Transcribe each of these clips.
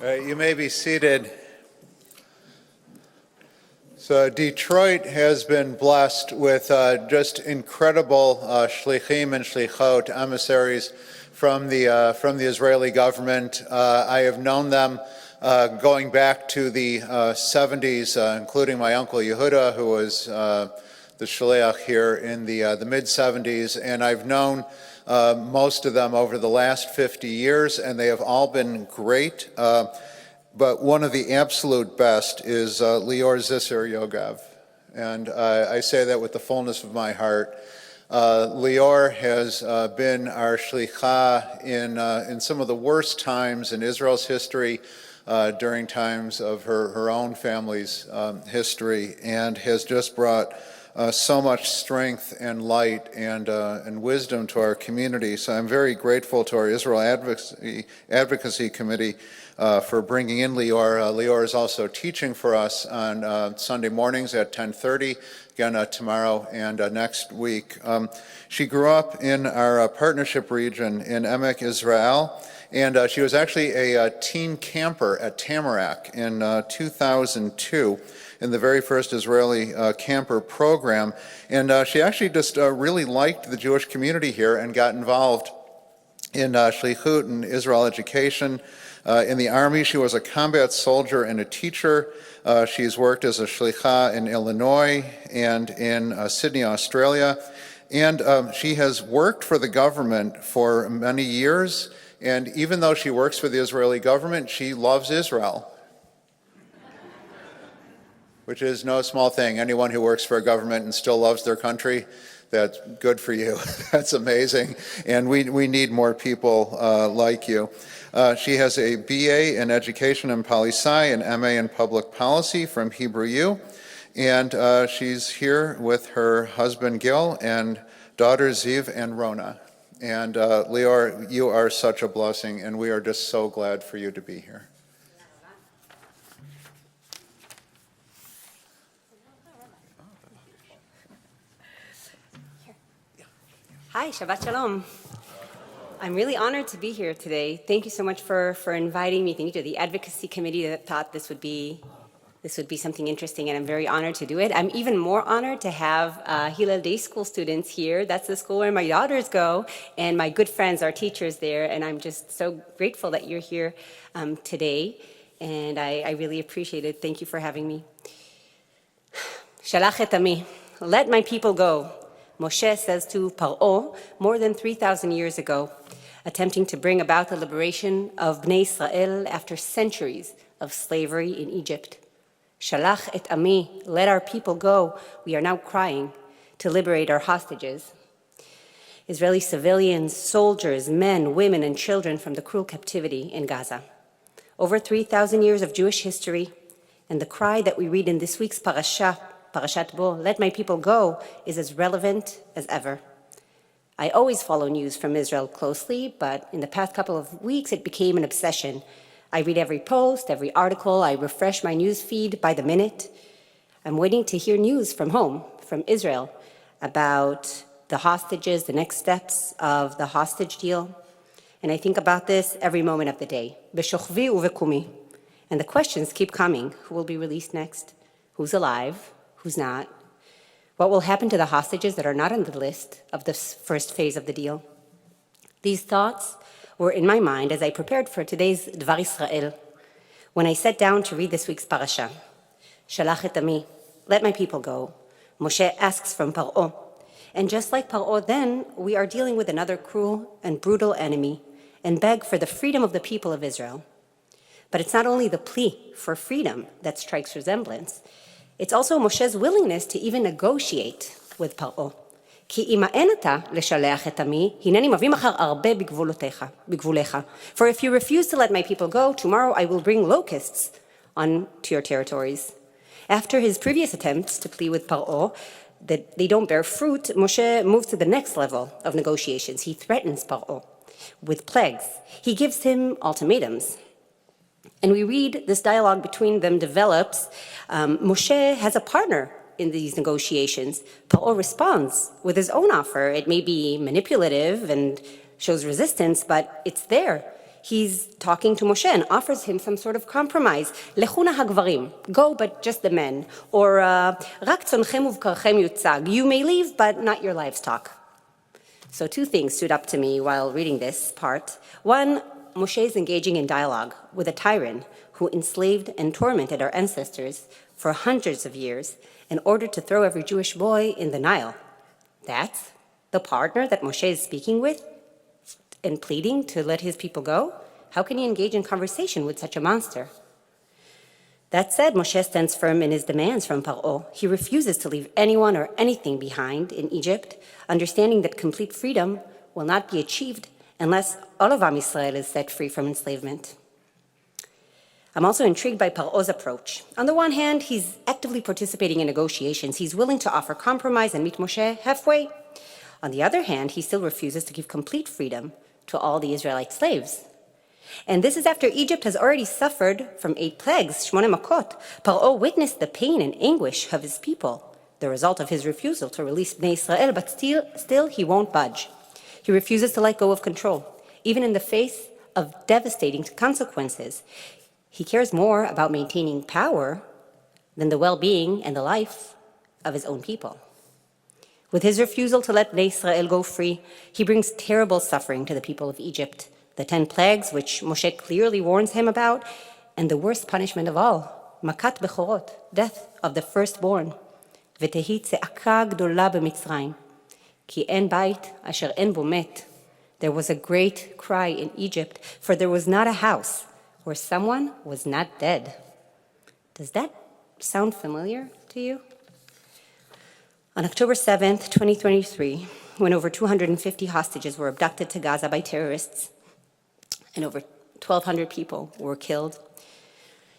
You may be seated. So Detroit has been blessed with just incredible shlichim and shlichot, emissaries from the Israeli government. I have known them going back to the 70s, including my uncle Yehuda, who was the shliach here in the mid-70s, and I've known most of them over the last 50 years, and they have all been great. But one of the absolute best is Lior Zisser-Yogev, and I say that with the fullness of my heart. Lior has been our shlicha in some of the worst times in Israel's history, during times of her own family's history, and has just brought so much strength and light and wisdom to our community. So I'm very grateful to our Israel Advocacy Committee for bringing in Lior. Lior is also teaching for us on Sunday mornings at 10:30, again tomorrow and next week. She grew up in our partnership region in Emek, Israel, and she was actually a teen camper at Tamarack in 2002. In the very first Israeli camper program. And she actually just really liked the Jewish community here and got involved in shlichut and Israel education. In the Army, she was a combat soldier and a teacher. She's worked as a shlicha in Illinois and in Sydney, Australia. And she has worked for the government for many years. And even though she works for the Israeli government, she loves Israel, which is no small thing. Anyone who works for a government and still loves their country, that's good for you. That's amazing. And we need more people like you. She has a BA in Education and Poli-Sci and MA in Public Policy from Hebrew U. And she's here with her husband Gil and daughter Ziv and Rona. And Lior, you are such a blessing, and we are just so glad for you to be here. Hi, Shabbat Shalom. I'm really honored to be here today. Thank you so much for inviting me. Thank you to the advocacy committee that thought this would be something interesting, and I'm very honored to do it. I'm even more honored to have Hillel Day School students here. That's the school where my daughters go, and my good friends are teachers there, and I'm just so grateful that you're here today, and I really appreciate it. Thank you for having me. Shalach et ami, let my people go. Moshe says to Paro more than 3,000 years ago, attempting to bring about the liberation of Bnei Israel after centuries of slavery in Egypt. Shalach et ami, let our people go. We are now crying to liberate our hostages. Israeli civilians, soldiers, men, women, and children from the cruel captivity in Gaza. Over 3,000 years of Jewish history, and the cry that we read in this week's Parashat Bo, let my people go, is as relevant as ever. I always follow news from Israel closely, but in the past couple of weeks, it became an obsession. I read every post, every article, I refresh my news feed by the minute. I'm waiting to hear news from home, from Israel, about the hostages, the next steps of the hostage deal. And I think about this every moment of the day. B'shochvi uvekumi. And the questions keep coming. Who will be released next? Who's alive? Who's not? What will happen to the hostages that are not on the list of the first phase of the deal? These thoughts were in my mind as I prepared for today's Dvar Israel, when I sat down to read this week's parasha. Shalach et ami, let my people go. Moshe asks from Paro. And just like Paro then, we are dealing with another cruel and brutal enemy and beg for the freedom of the people of Israel. But it's not only the plea for freedom that strikes resemblance, it's also Moshe's willingness to even negotiate with Paro. For if you refuse to let my people go, tomorrow I will bring locusts onto your territories. After his previous attempts to plead with Paro that they don't bear fruit, Moshe moves to the next level of negotiations. He threatens Paro with plagues. He gives him ultimatums. And we read this dialogue between them develops. Moshe has a partner in these negotiations. Paro responds with his own offer. It may be manipulative and shows resistance, but it's there. he's talking to Moshe and offers him some sort of compromise. Lechuna hagvarim, go, but just the men. Or rak tzonchem uvkarchem yutzag, you may leave, but not your livestock. So two things stood up to me while reading this part. One, Moshe is engaging in dialogue with a tyrant who enslaved and tormented our ancestors for hundreds of years in order to throw every Jewish boy in the Nile. That's the partner that Moshe is speaking with and pleading to let his people go? How can he engage in conversation with such a monster? That said, Moshe stands firm in his demands from Paro. He refuses to leave anyone or anything behind in Egypt, understanding that complete freedom will not be achieved unless all of Am Yisrael is set free from enslavement. I'm also intrigued by Paro's approach. On the one hand, he's actively participating in negotiations. He's willing to offer compromise and meet Moshe halfway. On the other hand, he still refuses to give complete freedom to all the Israelite slaves. And this is after Egypt has already suffered from 8 plagues, Shmone Makot. Paro witnessed the pain and anguish of his people, the result of his refusal to release Bnei Israel, but still he won't budge. He refuses to let go of control, even in the face of devastating consequences. He cares more about maintaining power than the well-being and the life of his own people. With his refusal to let Bnei Israel go free, he brings terrible suffering to the people of Egypt. The 10 plagues, which Moshe clearly warns him about, and the worst punishment of all, makat bechorot, death of the firstborn. V'tehi tze'aka gdola b'Mitzrayim, ki en bait asher en bo met. There was a great cry in Egypt, for there was not a house where someone was not dead. Does that sound familiar to you? On October 7th, 2023, when over 250 hostages were abducted to Gaza by terrorists, and over 1,200 people were killed,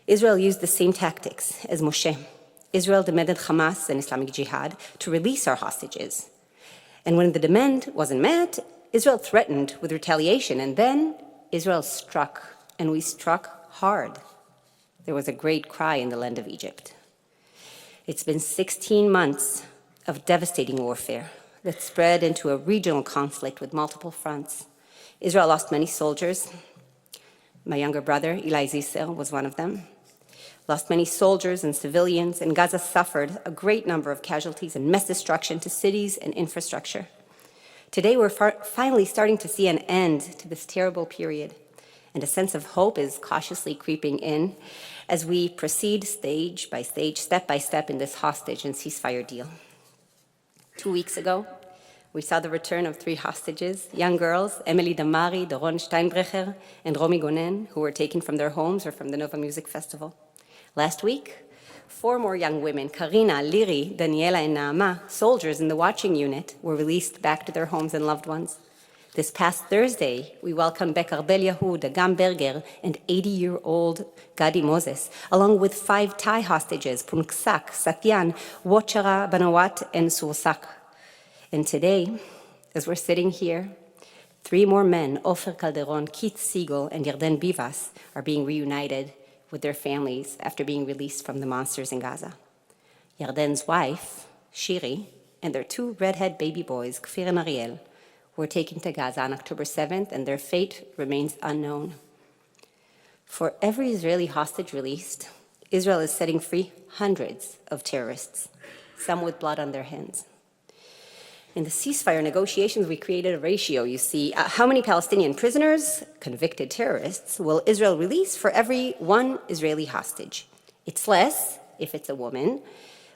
Israel used the same tactics as Moshe. Israel demanded Hamas and Islamic Jihad to release our hostages. And when the demand wasn't met, Israel threatened with retaliation, and then Israel struck, and we struck hard. There was a great cry in the land of Egypt. It's been 16 months of devastating warfare that spread into a regional conflict with multiple fronts. Israel lost many soldiers. My younger brother, Eli Zisser, was one of them. Lost many soldiers and civilians, and Gaza suffered a great number of casualties and mass destruction to cities and infrastructure. Today, we're finally starting to see an end to this terrible period, and a sense of hope is cautiously creeping in as we proceed stage by stage, step by step in this hostage and ceasefire deal. 2 weeks ago, we saw the return of 3 hostages, young girls, Emily Damari, Doron Steinbrecher, and Romy Gonen, who were taken from their homes or from the Nova Music Festival. Last week, 4 more young women, Karina, Liri, Daniela, and Naama, soldiers in the watching unit, were released back to their homes and loved ones. This past Thursday, we welcomed Bekar Bel Yahud, Agam Berger, and 80-year-old Gadi Moses, along with 5 Thai hostages, Punksak, Satyan, Wochara, Banawat, and Sursak. And today, as we're sitting here, 3 more men, Ofer Calderon, Keith Siegel, and Yarden Bivas, are being reunited with their families after being released from the monsters in Gaza. Yarden's wife, Shiri, and their 2 redhead baby boys, Kfir and Ariel, were taken to Gaza on October 7th, and their fate remains unknown. For every Israeli hostage released, Israel is setting free hundreds of terrorists, some with blood on their hands. In the ceasefire negotiations, we created a ratio. You see, how many Palestinian prisoners, convicted terrorists, will Israel release for every 1 Israeli hostage? It's less if it's a woman,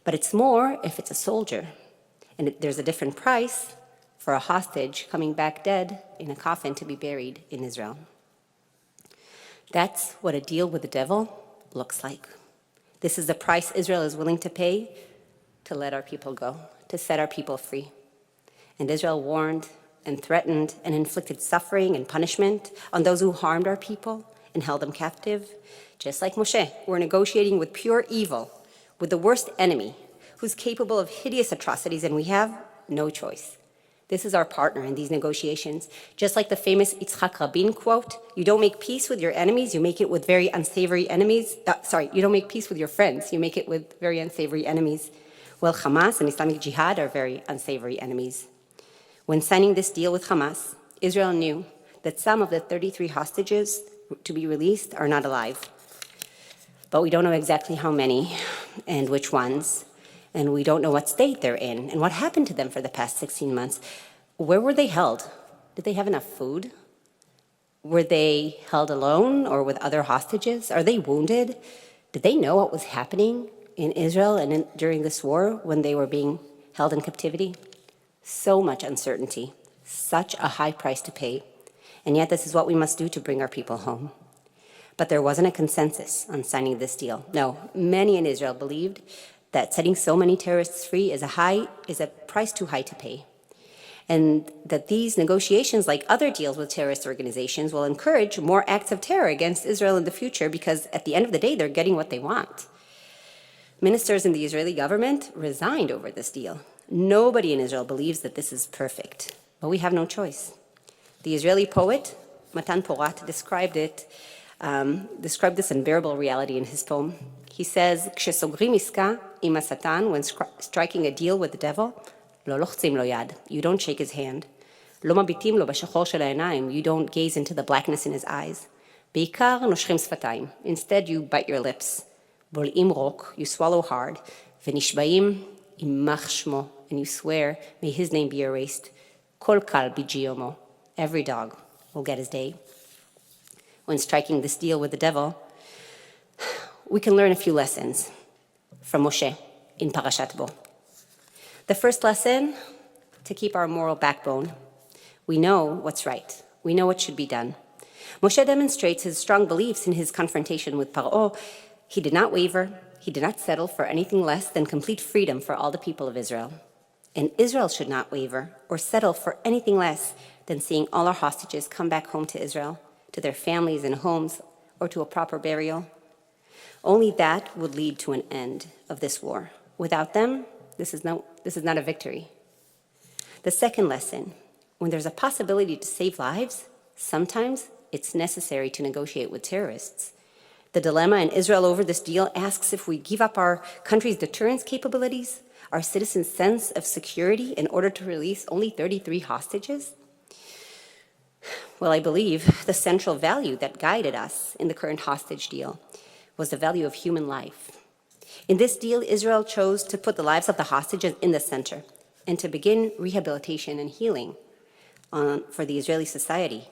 but it's more if it's a soldier. And there's a different price for a hostage coming back dead in a coffin to be buried in Israel. That's what a deal with the devil looks like. This is the price Israel is willing to pay to let our people go, to set our people free. And Israel warned and threatened and inflicted suffering and punishment on those who harmed our people and held them captive. Just like Moshe, we're negotiating with pure evil, with the worst enemy, who's capable of hideous atrocities, and we have no choice. This is our partner in these negotiations. Just like the famous Yitzhak Rabin quote, you don't make peace with your enemies, you make it with very unsavory enemies. You don't make peace with your friends, you make it with very unsavory enemies. Well, Hamas and Islamic Jihad are very unsavory enemies. When signing this deal with Hamas, Israel knew that some of the 33 hostages to be released are not alive. But we don't know exactly how many and which ones, and we don't know what state they're in and what happened to them for the past 16 months. Where were they held? Did they have enough food? Were they held alone or with other hostages? Are they wounded? Did they know what was happening in Israel and during this war when they were being held in captivity? So much uncertainty, such a high price to pay, and yet this is what we must do to bring our people home. But there wasn't a consensus on signing this deal. No, many in Israel believed that setting so many terrorists free is a price too high to pay, and that these negotiations, like other deals with terrorist organizations, will encourage more acts of terror against Israel in the future because at the end of the day, they're getting what they want. Ministers in the Israeli government resigned over this deal. Nobody in Israel believes that this is perfect, but we have no choice. The Israeli poet, Matan Porat, described this unbearable reality in his poem. He says, "כשסוגרים עסקה עם השטן, when striking a deal with the devil, לא לוחצים לו יד, you don't shake his hand. לא מביטים לו בשחור של העיניים, you don't gaze into the blackness in his eyes. בעיקר נושכים שפתיים, instead you bite your lips. בולעים רוק, you swallow hard, ונשבעים יימח שמו, and you swear, may his name be erased. כל כלב בג'יומו, every dog will get his day." When striking this deal with the devil, we can learn a few lessons from Moshe in Parashat Bo. The first lesson, to keep our moral backbone. We know what's right. We know what should be done. Moshe demonstrates his strong beliefs in his confrontation with Paro. He did not waver. He did not settle for anything less than complete freedom for all the people of Israel. And Israel should not waver or settle for anything less than seeing all our hostages come back home to Israel, to their families and homes, or to a proper burial. Only that would lead to an end of this war. Without them, this is not a victory. The second lesson, when there's a possibility to save lives, sometimes it's necessary to negotiate with terrorists. The dilemma in Israel over this deal asks if we give up our country's deterrence capabilities, our citizens' sense of security in order to release only 33 hostages. Well, I believe the central value that guided us in the current hostage deal was the value of human life. In this deal, Israel chose to put the lives of the hostages in the center and to begin rehabilitation and healing for the Israeli society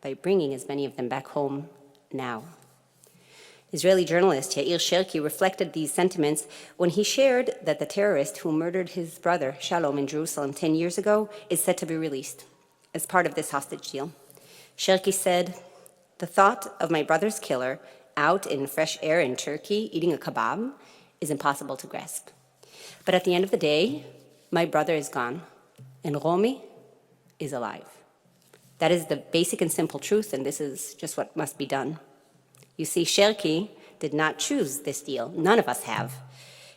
by bringing as many of them back home now. Israeli journalist Yair Sherki reflected these sentiments when he shared that the terrorist who murdered his brother Shalom in Jerusalem 10 years ago is set to be released as part of this hostage deal. Sherki said, "The thought of my brother's killer out in fresh air in Turkey eating a kebab is impossible to grasp. But at the end of the day, my brother is gone, and Romi is alive. That is the basic and simple truth, and this is just what must be done." You see, Sherki did not choose this deal. None of us have.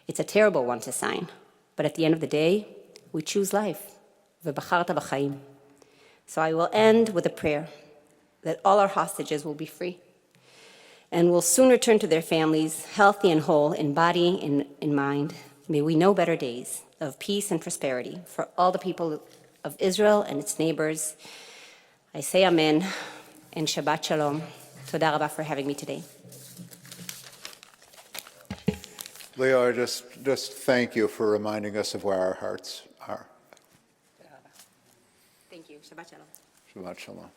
It's a terrible one to sign. But at the end of the day, we choose life. V'bacharta b'chaim. So I will end with a prayer that all our hostages will be free and will soon return to their families, healthy and whole in body and in mind. May we know better days of peace and prosperity for all the people of Israel and its neighbors. I say amen and Shabbat Shalom. Toda rabba for having me today. Lior, just thank you for reminding us of where our hearts are. Thank you. Shabbat Shalom. Shabbat Shalom.